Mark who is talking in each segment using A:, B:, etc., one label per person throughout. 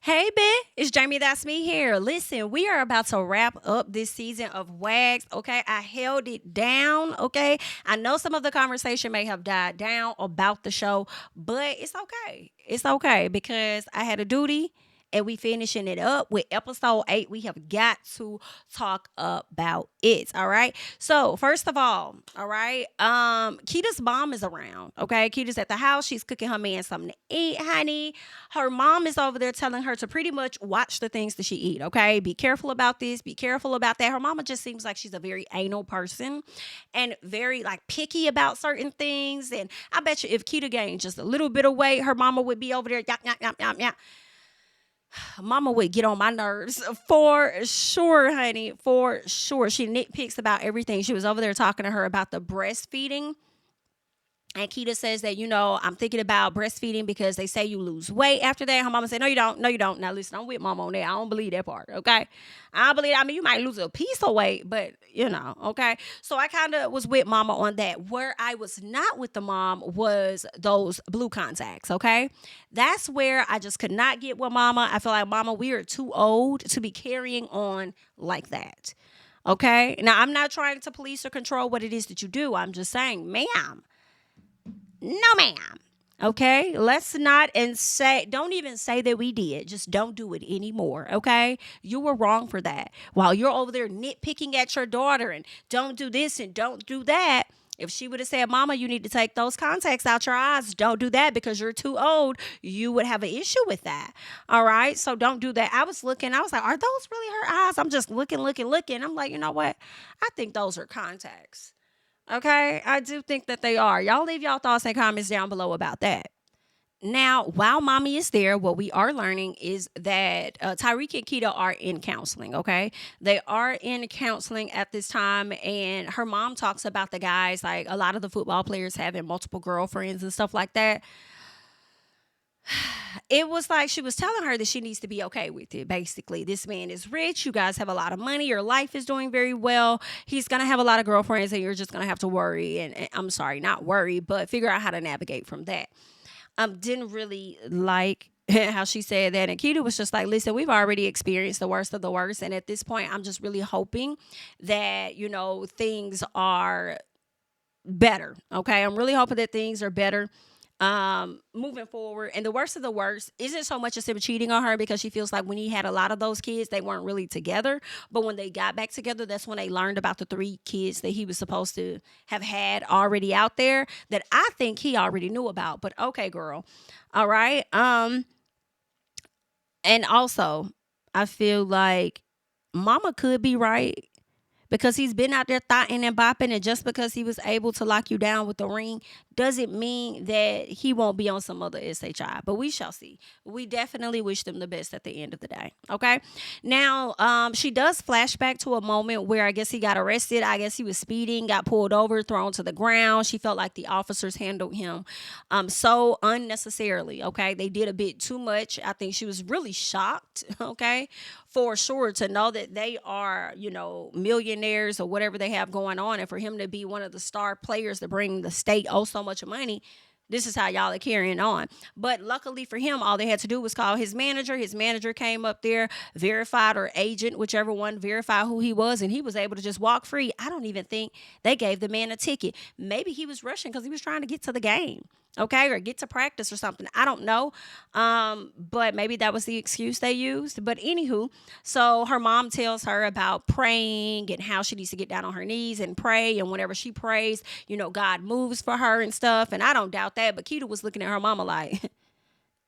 A: Hey, Ben, it's JamiThatsMe here. Listen, we are about to wrap up this season of Wags, okay? I held it down, okay? I know some of the conversation may have died down about the show, but it's okay. It's okay because I had a duty and we finishing it up with episode 8. We have got to talk about it, all right? So, first of all right, Keita's mom is around, okay? Keita's at the house. She's cooking her man something to eat, honey. Her mom is over there telling her to pretty much watch the things that she eat, okay? Be careful about this, be careful about that. Her mama just seems like she's a very anal person and very like picky about certain things. And I bet you if Keita gained just a little bit of weight, her mama would be over there, yap, yap, yap, yap, yap. Mama would get on my nerves for sure, honey, for sure. She nitpicks about everything. She was over there talking to her about the breastfeeding. And Keita says that, I'm thinking about breastfeeding because they say you lose weight after that. Her mama said, no, you don't. No, you don't. Now, listen, I'm with mama on that. I don't believe that part, okay? You might lose a piece of weight, but, okay? So I kind of was with mama on that. Where I was not with the mom was those blue contacts, okay? That's where I just could not get with mama. I feel like, mama, we are too old to be carrying on like that, okay? Now, I'm not trying to police or control what it is that you do. I'm just saying, ma'am. No, ma'am. Okay, let's not don't even say that we did. Just don't do it anymore. Okay, you were wrong for that. While you're over there nitpicking at your daughter and don't do this and don't do that. If she would have said, Mama, you need to take those contacts out your eyes, don't do that because you're too old, you would have an issue with that. All right, so don't do that. I was like, are those really her eyes? I'm just looking. I'm like, you know what? I think those are contacts. Okay, I do think that they are. Y'all leave y'all thoughts and comments down below about that. Now, while mommy is there, what we are learning is that Tyreek and Keita are in counseling, okay? They are in counseling at this time, and her mom talks about the guys, like a lot of the football players having multiple girlfriends and stuff like that. It was like she was telling her that she needs to be okay with it. Basically, this man is rich. You guys have a lot of money. Your life is doing very well. He's going to have a lot of girlfriends and you're just going to have to worry. And I'm sorry, not worry, but figure out how to navigate from that. Didn't really like how she said that. And Keita was just like, listen, we've already experienced the worst of the worst. And at this point, I'm just really hoping that, things are better. Okay. I'm really hoping that things are better moving forward. And the worst of the worst isn't so much as him cheating on her because she feels like when he had a lot of those kids, they weren't really together. But when they got back together, that's when they learned about the 3 kids that he was supposed to have had already out there that I think he already knew about. But okay, girl. All right. And also, I feel like mama could be right because he's been out there thotting and bopping, and just because he was able to lock you down with the ring doesn't mean that he won't be on some other SHI. But we shall see. We definitely wish them the best at the end of the day. Okay. Now, she does flashback to a moment where I guess he got arrested. I guess he was speeding, got pulled over, thrown to the ground. She felt like the officers handled him so unnecessarily. Okay. They did a bit too much. I think she was really shocked. Okay. For sure, to know that they are, millionaires or whatever they have going on. And for him to be one of the star players to bring the state so much money, this is how y'all are carrying on. But luckily for him, all they had to do was call his manager. His manager came up there, verified, or agent, whichever one, verified who he was, and he was able to just walk free. I don't even think they gave the man a ticket. Maybe he was rushing because he was trying to get to the game. Okay, or get to practice or something. I don't know. But maybe that was the excuse they used. But anywho, so her mom tells her about praying and how she needs to get down on her knees and pray. And whenever she prays, God moves for her and stuff. And I don't doubt that. But Keita was looking at her mama like,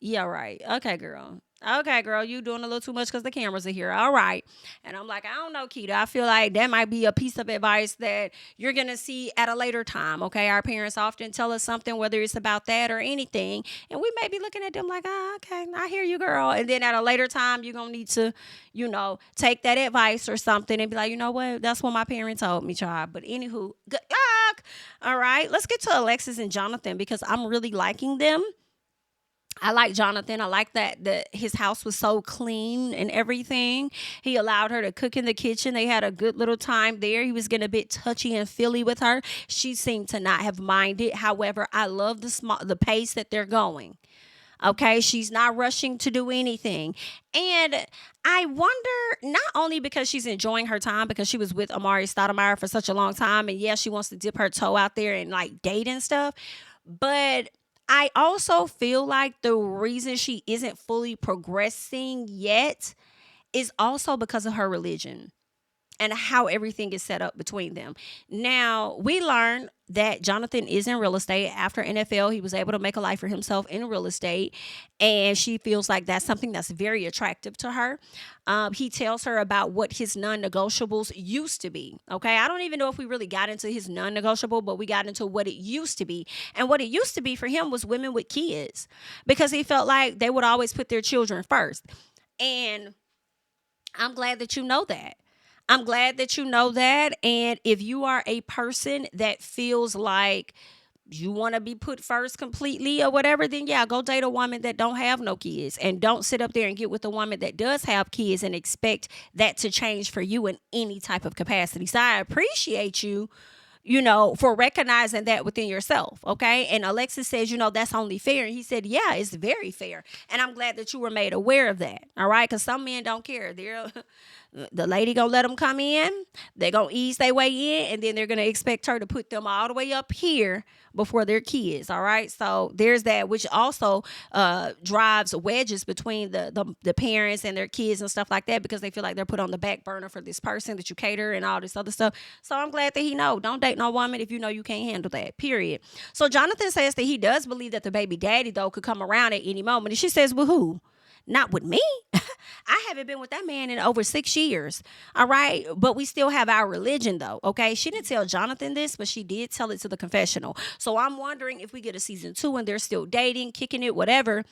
A: yeah, right. Okay, girl. Okay, girl, you doing a little too much because the cameras are here. All right. And I'm like, I don't know, Keita. I feel like that might be a piece of advice that you're going to see at a later time. Okay. Our parents often tell us something, whether it's about that or anything. And we may be looking at them like, okay, I hear you, girl. And then at a later time, you're going to need to, take that advice or something and be like, you know what? That's what my parents told me, child. But anywho, good luck. All right. Let's get to Alexis and Jonathan because I'm really liking them. I like Jonathan. I like that his house was so clean and everything. He allowed her to cook in the kitchen. They had a good little time there. He was getting a bit touchy and feely with her. She seemed to not have minded. However, I love the pace that they're going. Okay, she's not rushing to do anything. And I wonder, not only because she's enjoying her time because she was with Amari Stoudemire for such a long time, and yes, she wants to dip her toe out there and like date and stuff, but I also feel like the reason she isn't fully progressing yet is also because of her religion and how everything is set up between them. Now, we learned that Jonathan is in real estate. After NFL, he was able to make a life for himself in real estate, and she feels like that's something that's very attractive to her. He tells her about what his non-negotiables used to be. Okay, I don't even know if we really got into his non-negotiable, but we got into what it used to be. And what it used to be for him was women with kids, because he felt like they would always put their children first. And I'm glad that you know that. I'm glad that you know that. And if you are a person that feels like you want to be put first completely or whatever, then yeah, go date a woman that don't have no kids, and don't sit up there and get with a woman that does have kids and expect that to change for you in any type of capacity. So I appreciate you, for recognizing that within yourself. Okay. And Alexis says, that's only fair. And he said, yeah, it's very fair. And I'm glad that you were made aware of that. All right. Because some men don't care. The lady gonna let them come in. They're gonna ease their way in, and then they're gonna expect her to put them all the way up here before their kids. All right. So there's that, which also drives wedges between the parents and their kids and stuff like that, because they feel like they're put on the back burner for this person that you cater and all this other stuff. So I'm glad that he know, don't date no woman if you know you can't handle that, period. So Jonathan says that he does believe that the baby daddy, though, could come around at any moment. And she says, well, who? Not with me. I haven't been with that man in over 6 years. All right. But we still have our religion, though. Okay. She didn't tell Jonathan this, but she did tell it to the confessional. So I'm wondering if we get a season 2 and they're still dating, kicking it, whatever.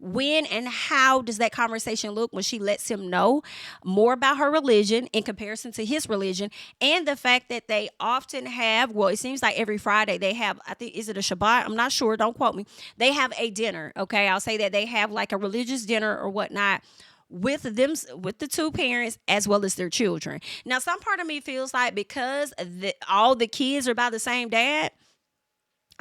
A: When and how does that conversation look when she lets him know more about her religion in comparison to his religion, and the fact that they often have, well, it seems like every Friday they have, I think, is it a Shabbat? I'm not sure. Don't quote me. They have a dinner. Okay. I'll say that they have like a religious dinner or whatnot with them, with the two parents as well as their children. Now, some part of me feels like because all the kids are by the same dad,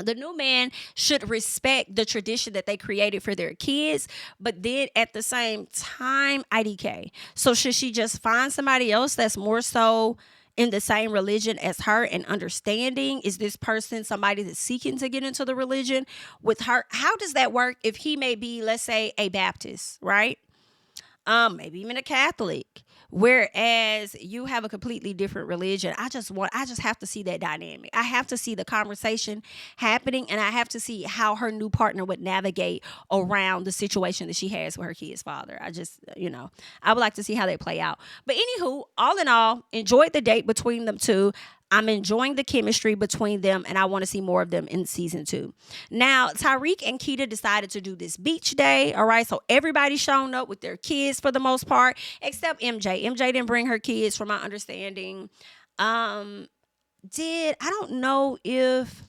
A: the new man should respect the tradition that they created for their kids, but then at the same time, IDK. So should she just find somebody else that's more so in the same religion as her and understanding? Is this person somebody that's seeking to get into the religion with her? How does that work if he may be, let's say, a Baptist, right? Maybe even a Catholic, whereas you have a completely different religion. I just have to see that dynamic. I have to see the conversation happening, and I have to see how her new partner would navigate around the situation that she has with her kid's father. I would like to see how they play out. But anywho, all in all, enjoyed the date between them two. I'm enjoying the chemistry between them, and I want to see more of them in season 2. Now, Tyreek and Keah decided to do this beach day. All right. So everybody shown up with their kids for the most part, except MJ. MJ didn't bring her kids, from my understanding. I don't know if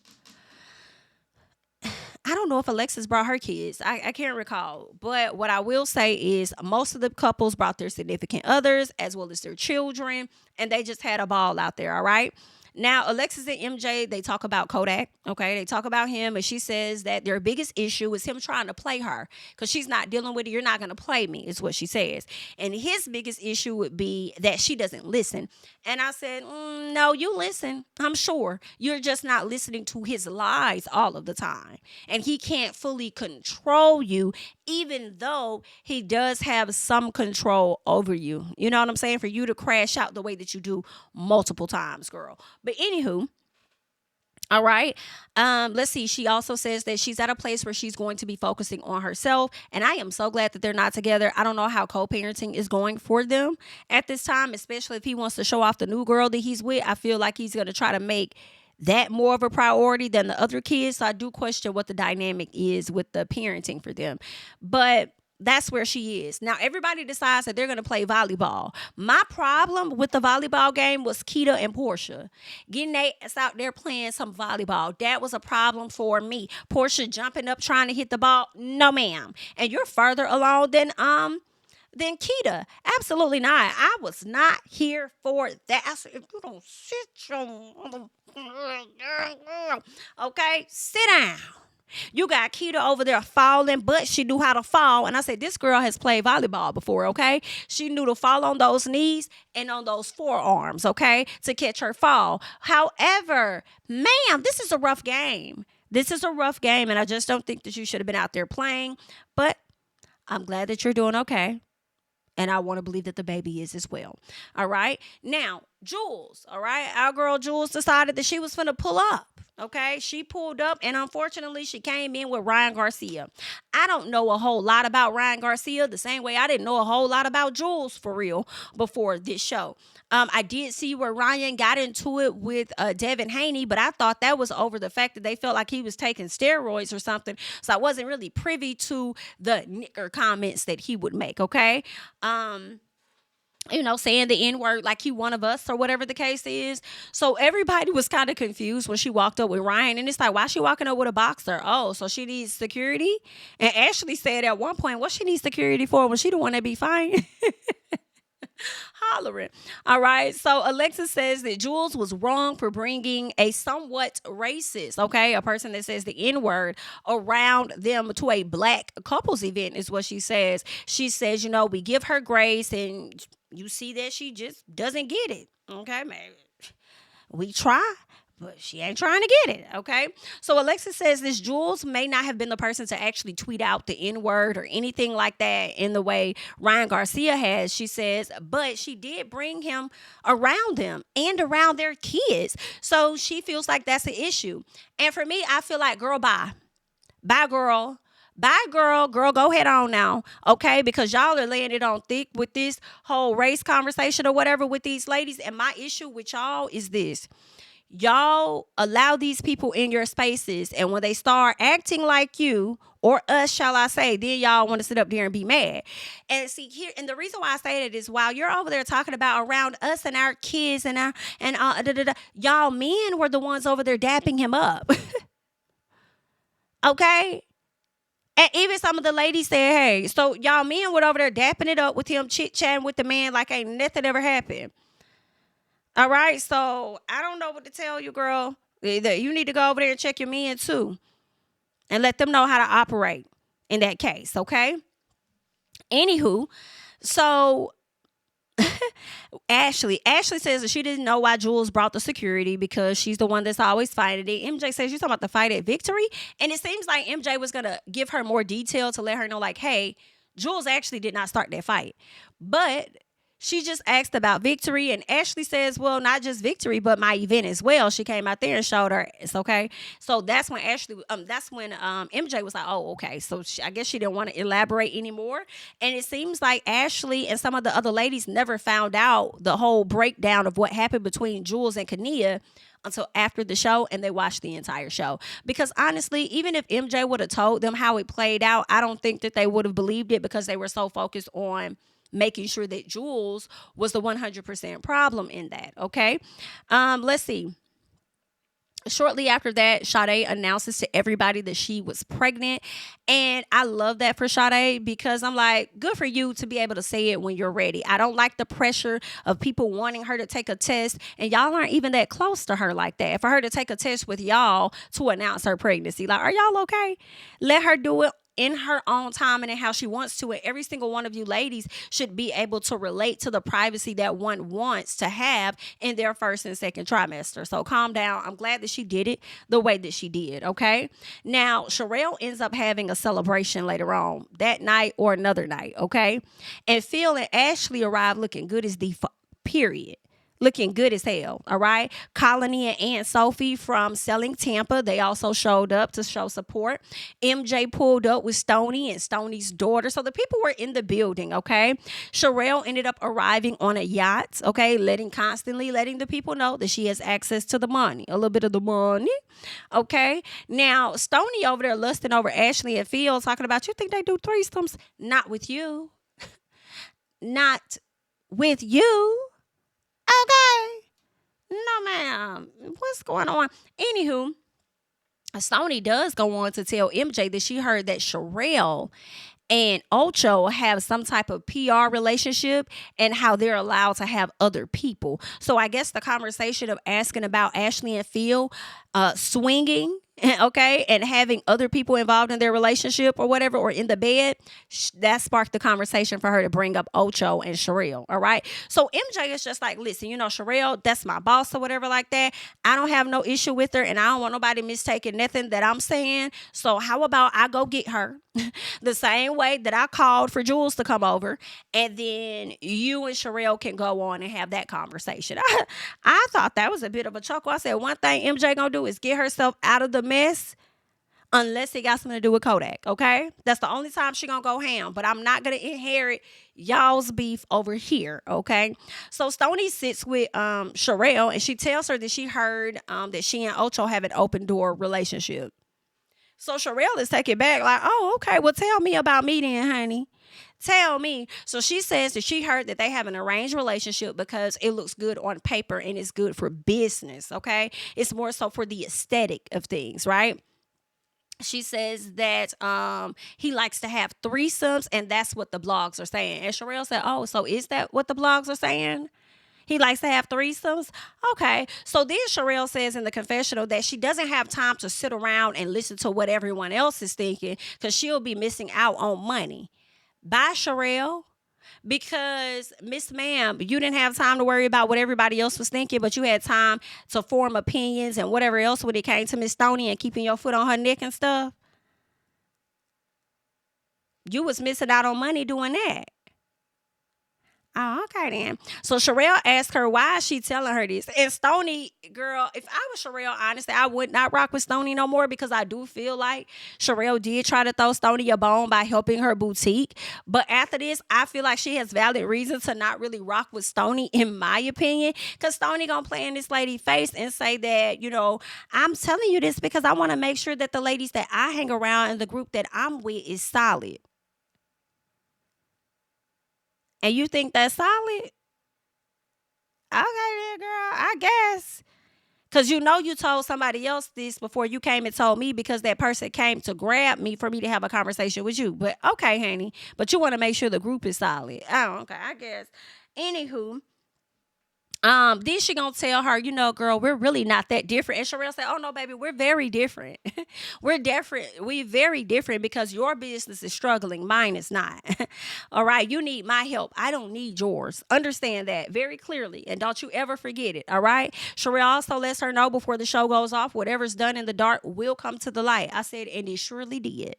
A: Alexis brought her kids. I can't recall. But what I will say is most of the couples brought their significant others as well as their children, and they just had a ball out there, all right? Now, Alexis and MJ, they talk about Kodak, okay? They talk about him, and she says that their biggest issue is him trying to play her because she's not dealing with it. You're not going to play me, is what she says. And his biggest issue would be that she doesn't listen. And I said, no, you listen, I'm sure. You're just not listening to his lies all of the time. And he can't fully control you, even though he does have some control over you. You know what I'm saying? For you to crash out the way that you do multiple times, girl. But anywho, all right. Let's see. She also says that she's at a place where she's going to be focusing on herself. And I am so glad that they're not together. I don't know how co-parenting is going for them at this time, especially if he wants to show off the new girl that he's with. I feel like he's going to try to make that more of a priority than the other kids. So I do question what the dynamic is with the parenting for them. But that's where she is. Now, everybody decides that they're going to play volleyball. My problem with the volleyball game was Keah and Porsha. Getting their ass out there playing some volleyball. That was a problem for me. Porsha jumping up trying to hit the ball. No, ma'am. And you're further along than Keah. Absolutely not. I was not here for that. I said, if you don't sit your okay, sit down. You got Keita over there falling, but she knew how to fall. And I said, this girl has played volleyball before, okay? She knew to fall on those knees and on those forearms, okay, to catch her fall. However, ma'am, this is a rough game. This is a rough game, and I just don't think that you should have been out there playing. But I'm glad that you're doing okay. And I want to believe that the baby is as well. All right. Now, Jules, all right. Our girl Jules decided that she was going to pull up. Okay. She pulled up, and unfortunately, she came in with Ryan Garcia. I don't know a whole lot about Ryan Garcia the same way I didn't know a whole lot about Jules for real before this show. I did see where Ryan got into it with Devin Haney, but I thought that was over the fact that they felt like he was taking steroids or something. So I wasn't really privy to the nigger comments that he would make. Okay. Saying the N-word like he one of us or whatever the case is. So everybody was kind of confused when she walked up with Ryan. And it's like, why is she walking up with a boxer? Oh, so she needs security? And Ashley said at one point, what she needs security for when she the one that be fine? Hollering. All right. So Alexis says that Jules was wrong for bringing a somewhat racist, okay, a person that says the N-word around them to a black couples event is what she says. She says, we give her grace, and you see that she just doesn't get it. Okay, man. We try, but she ain't trying to get it, okay? So Alexis says this Jules may not have been the person to actually tweet out the N-word or anything like that in the way Ryan Garcia has, she says, but she did bring him around them and around their kids. So she feels like that's an issue. And for me, I feel like, girl, bye. Bye, girl. Bye, girl. Girl, go head on now, okay? Because y'all are laying it on thick with this whole race conversation or whatever with these ladies. And my issue with y'all is this. Y'all allow these people in your spaces, and when they start acting like you, or us, shall I say, then y'all want to sit up there and be mad. And see here, and the reason why I say that is while you're over there talking about around us and our kids and y'all men were the ones over there dapping him up. Okay? And even some of the ladies said, hey, so y'all men were over there dapping it up with him, chit-chatting with the man like ain't nothing ever happened. All right, so I don't know what to tell you, girl. You need to go over there and check your men, too, and let them know how to operate in that case, okay? Anywho, so Ashley says that she didn't know why Jules brought the security because she's the one that's always fighting it. MJ says she's talking about the fight at Victory, and it seems like MJ was going to give her more detail to let her know, like, hey, Jules actually did not start that fight, but she just asked about Victory, and Ashley says, well, not just Victory, but my event as well. She came out there and showed her ass, okay? So that's when MJ was like, oh, okay. So I guess she didn't want to elaborate anymore. And it seems like Ashley and some of the other ladies never found out the whole breakdown of what happened between Jules and Keah until after the show, and they watched the entire show. Because honestly, even if MJ would have told them how it played out, I don't think that they would have believed it because they were so focused on making sure that Jules was the 100% problem in that, okay? Let's see. Shortly after that, Sadé announces to everybody that she was pregnant. And I love that for Sadé because I'm like, good for you to be able to say it when you're ready. I don't like the pressure of people wanting her to take a test. And y'all aren't even that close to her like that. For her to take a test with y'all to announce her pregnancy. Like, are y'all okay? Let her do it in her own time and in how she wants to. And every single one of you ladies should be able to relate to the privacy that one wants to have in their first and second trimester. So calm down. I'm glad that she did it the way that she did. Okay. Now, Charelle ends up having a celebration later on that night or another night. Okay. And Phil and Ashley arrive looking good as the period. Looking good as hell, all right? Colony and Aunt Sophie from Selling Tampa, they also showed up to show support. MJ pulled up with Stoney and Stoney's daughter. So the people were in the building, okay? Sharelle ended up arriving on a yacht, okay? Constantly letting the people know that she has access to the money, a little bit of the money, okay? Now, Stoney over there lusting over Ashley and Phil, talking about, you think they do threesomes? Not with you. Not with you. Okay. No, ma'am. What's going on? Anywho, Stoney does go on to tell MJ that she heard that Sharelle and Ocho have some type of PR relationship and how they're allowed to have other people. So I guess the conversation of asking about Ashley and Phil swinging okay, and having other people involved in their relationship or whatever, or in the bed, that sparked the conversation for her to bring up Ocho and Sharelle. All right. So MJ is just like, listen, Sharelle, that's my boss or whatever like that. I don't have no issue with her, and I don't want nobody mistaking nothing that I'm saying. So how about I go get her the same way that I called for Jules to come over, and then you and Sharelle can go on and have that conversation. I thought that was a bit of a chuckle. I said, one thing MJ gonna do is get herself out of the mess, unless it got something to do with Kodak, okay? That's the only time she gonna go ham, but I'm not gonna inherit y'all's beef over here, okay? So Stoney sits with Sharelle, and she tells her that she heard that she and Ocho have an open door relationship. So Sharelle is taken back like, oh, okay, well, tell me about me then, honey. Tell me. So she says that she heard that they have an arranged relationship because it looks good on paper and it's good for business, okay? It's more so for the aesthetic of things, right? She says that he likes to have threesomes, and that's what the blogs are saying. And Sharelle said, oh, so is that what the blogs are saying? He likes to have threesomes? Okay. So then Sharelle says in the confessional that she doesn't have time to sit around and listen to what everyone else is thinking, because she'll be missing out on money. Bye, Sharelle. Because, Miss Ma'am, you didn't have time to worry about what everybody else was thinking, but you had time to form opinions and whatever else when it came to Miss Stoney and keeping your foot on her neck and stuff. You was missing out on money doing that. Oh, okay then. So Sharelle asked her why is she telling her this. And Stoney, girl, if I was Sharelle, honestly, I would not rock with Stoney no more, because I do feel like Sharelle did try to throw Stoney a bone by helping her boutique. But after this, I feel like she has valid reason to not really rock with Stoney, in my opinion. Because Stoney gonna play in this lady's face and say that, I'm telling you this because I want to make sure that the ladies that I hang around and the group that I'm with is solid. And you think that's solid? Okay then, girl, I guess. Because you told somebody else this before you came and told me, because that person came to grab me for me to have a conversation with you. But okay, honey. But you want to make sure the group is solid. Oh, okay, I guess. Anywho. Then she gonna tell her, girl, we're really not that different. And Sharelle said, oh no, baby, we're very different. We're different. We're very different because your business is struggling. Mine is not. All right. You need my help. I don't need yours. Understand that very clearly. And don't you ever forget it. All right. Sharelle also lets her know before the show goes off, whatever's done in the dark will come to the light. I said, and it surely did.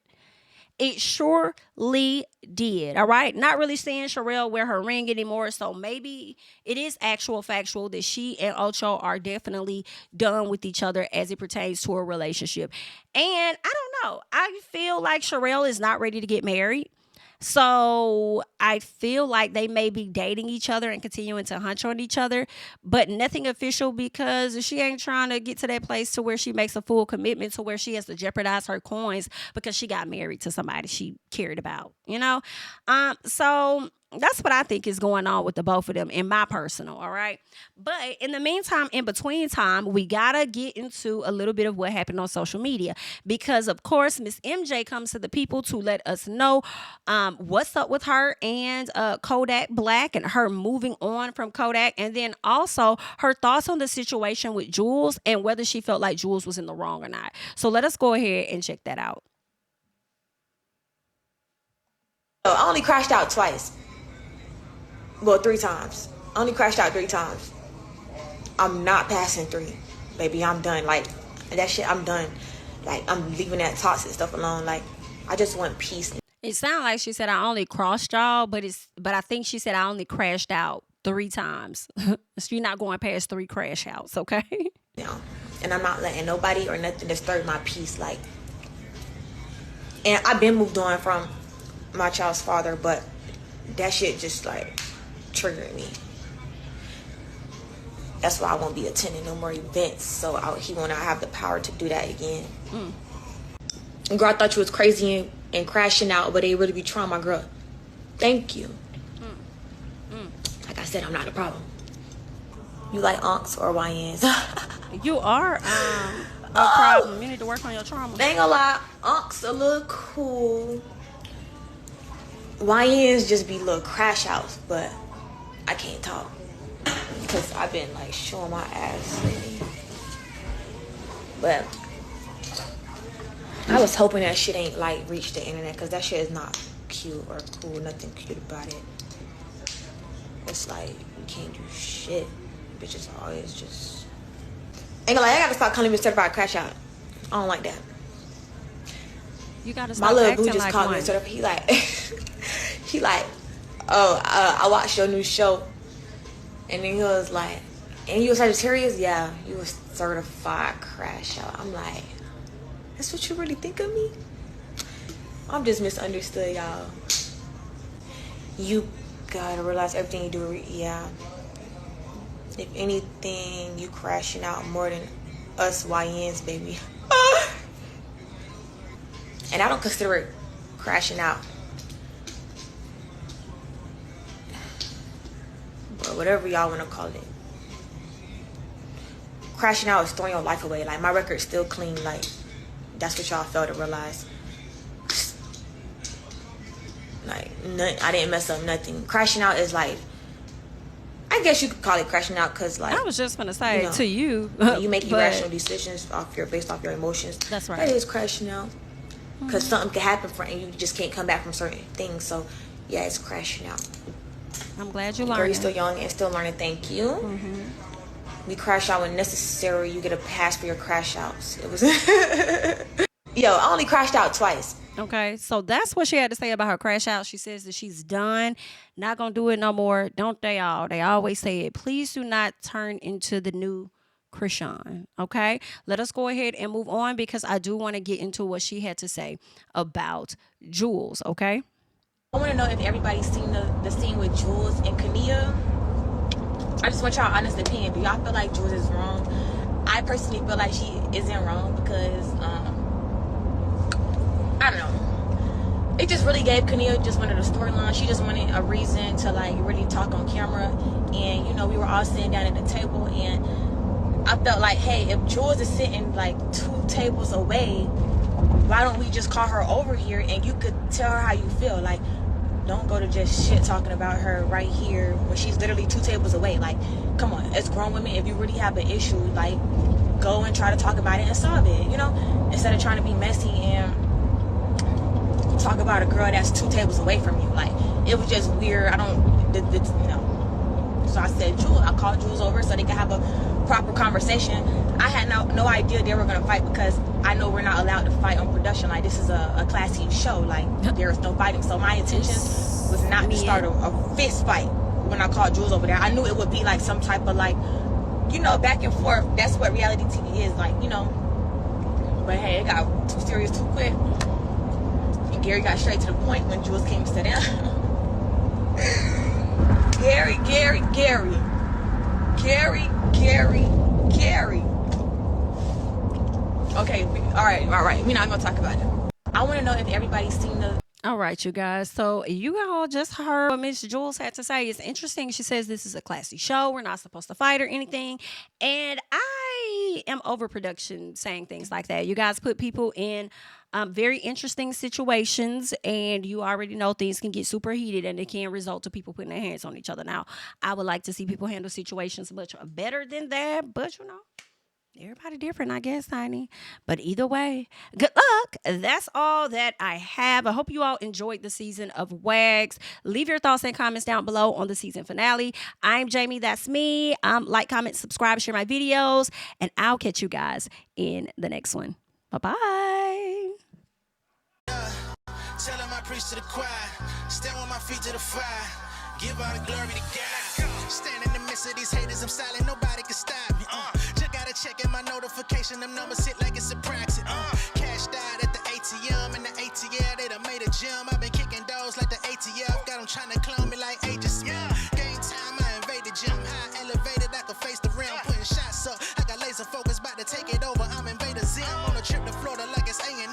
A: It surely did. All right. Not really seeing Sharelle wear her ring anymore. So maybe it is factual that she and Ocho are definitely done with each other as it pertains to a relationship. And I don't know. I feel like Sharelle is not ready to get married. So I feel like they may be dating each other and continuing to hunch on each other, but nothing official, because she ain't trying to get to that place to where she makes a full commitment to where she has to jeopardize her coins because she got married to somebody she cared about, So that's what I think is going on with the both of them, in my personal, all right? But in the meantime, in between time, we got to get into a little bit of what happened on social media, because, of course, Miss MJ comes to the people to let us know what's up with her and Kodak Black, and her moving on from Kodak, and then also her thoughts on the situation with Jules and whether she felt like Jules was in the wrong or not. So let us go ahead and check that out.
B: I only crashed out twice. Well, 3 times. I only crashed out 3 times. I'm not passing 3. Baby, I'm done. Like, that shit, I'm done. Like, I'm leaving that toxic stuff alone. Like, I just want peace.
A: It sounded like she said I only crossed y'all, but I think she said I only crashed out 3 times. So you're not going past 3 crash outs, okay?
B: Yeah. And I'm not letting nobody or nothing disturb my peace. Like, and I've been moved on from my child's father, but that shit just, like, triggered me. That's why I won't be attending no more events, so he will not have the power to do that again. Girl, I thought you was crazy and crashing out, but they really be trying, my girl. Thank you. Like I said, I'm not a problem. You like unks or YNs?
A: You are a problem. You need to work on your trauma.
B: They ain't gonna lie, unks a little cool. YNs just be little crash outs, but I can't talk because I've been like showing my ass lately. But I was hoping that shit ain't like reached the internet, because that shit is not cute or cool. Nothing cute about it. It's like you can't do shit. Bitches always just ain't gonna lie, I gotta stop calling me certified crash out. I don't like that.
A: You gotta stop.
B: My little
A: acting
B: boo just
A: like
B: called me
A: one.
B: certified. He like, oh, I watched your new show, and then he was like, and you was Sagittarius? Yeah, you was certified crash out. I'm like, that's what you really think of me? I'm just misunderstood, y'all. You gotta realize everything you do, yeah. If anything, you crashing out more than us YNs, baby. And I don't consider it crashing out. But whatever y'all want to call it. Crashing out is throwing your life away. Like, my record's still clean. Like, that's what y'all fail to realize. Like, I didn't mess up nothing. Crashing out is like, I guess you could call it crashing out, because like,
A: I was just gonna say, you know, to you,
B: you make irrational decisions based off your emotions.
A: That's right.
B: That is crashing out, because something can happen and you just can't come back from certain things. So yeah, it's crashing out.
A: I'm glad you
B: Girl,
A: learned.
B: you're still young and still learning. Thank you. We crash out when necessary. You get a pass for your crash outs. It was yo, I only crashed out twice.
A: Okay, so that's what she had to say about her crash out. She says that she's done, not gonna do it no more. Don't they all? They always say it. Please do not turn into the new Krishan. Okay, let us go ahead and move on, because I do want to get into what she had to say about Jules. Okay,
B: I want to know if everybody's seen the scene with Jules and Keah. I just want y'all honest opinion. Do y'all feel like Jules is wrong? I personally feel like she isn't wrong, because I don't know. It just really gave Keah just wanted a storyline. She just wanted a reason to like really talk on camera. And you know, we were all sitting down at the table, and I felt like, hey, if Jules is sitting like 2 tables away, why don't we just call her over here and you could tell her how you feel? Like, don't go to just shit talking about her right here when she's literally 2 tables away. Like, come on, as grown women, if you really have an issue, like, go and try to talk about it and solve it, you know, instead of trying to be messy and talk about a girl that's 2 tables away from you. Like, it was just weird. I don't, you know. So I said, Jules, I called Jules over so they could have a proper conversation. I had no idea they were gonna fight, because I know we're not allowed to fight on production. Like, this is a classy show. Like, there is no fighting. So my intention was not to start a fist fight when I called Jules over there. I knew it would be like some type of like, you know, back and forth. That's what reality TV is, like, you know. But hey, it got too serious too quick. And Gary got straight to the point when Jules came to sit down. Gary. Okay, all right. We're not gonna talk about it. I want to know if everybody's seen the.
A: all right, you guys. So you all just heard what Miss Jules had to say. It's interesting. She says this is a classy show. We're not supposed to fight or anything. And I am overproduction saying things like that. You guys put people in very interesting situations, and you already know things can get super heated and it can result to people putting their hands on each other. Now, I would like to see people handle situations much better than that, but you know, everybody different, I guess, honey. But either way, good luck. That's all that I have. I hope you all enjoyed the season of Wags. Leave your thoughts and comments down below on the season finale. I'm Jami, that's me. Like, comment, subscribe, share my videos, and I'll catch you guys in the next one. Bye-bye.
C: Tell him I preach to the choir. Stand with my feet to the fire. Give all the glory to God. Stand in the midst of these haters. I'm silent. Nobody can stop me. Just gotta check in my notification. Them numbers hit like it's a praxis. Cash died at the ATM. And the ATL, they done made a gym. I've been kicking doors like the ATF. Got them trying to clone me like Aegis. Game time, I invaded gym. High elevated, I can face the rim. Putting shots up. I got laser focus, about to take it over. I'm Invader Z. I'm on a trip to Florida like it's A&M.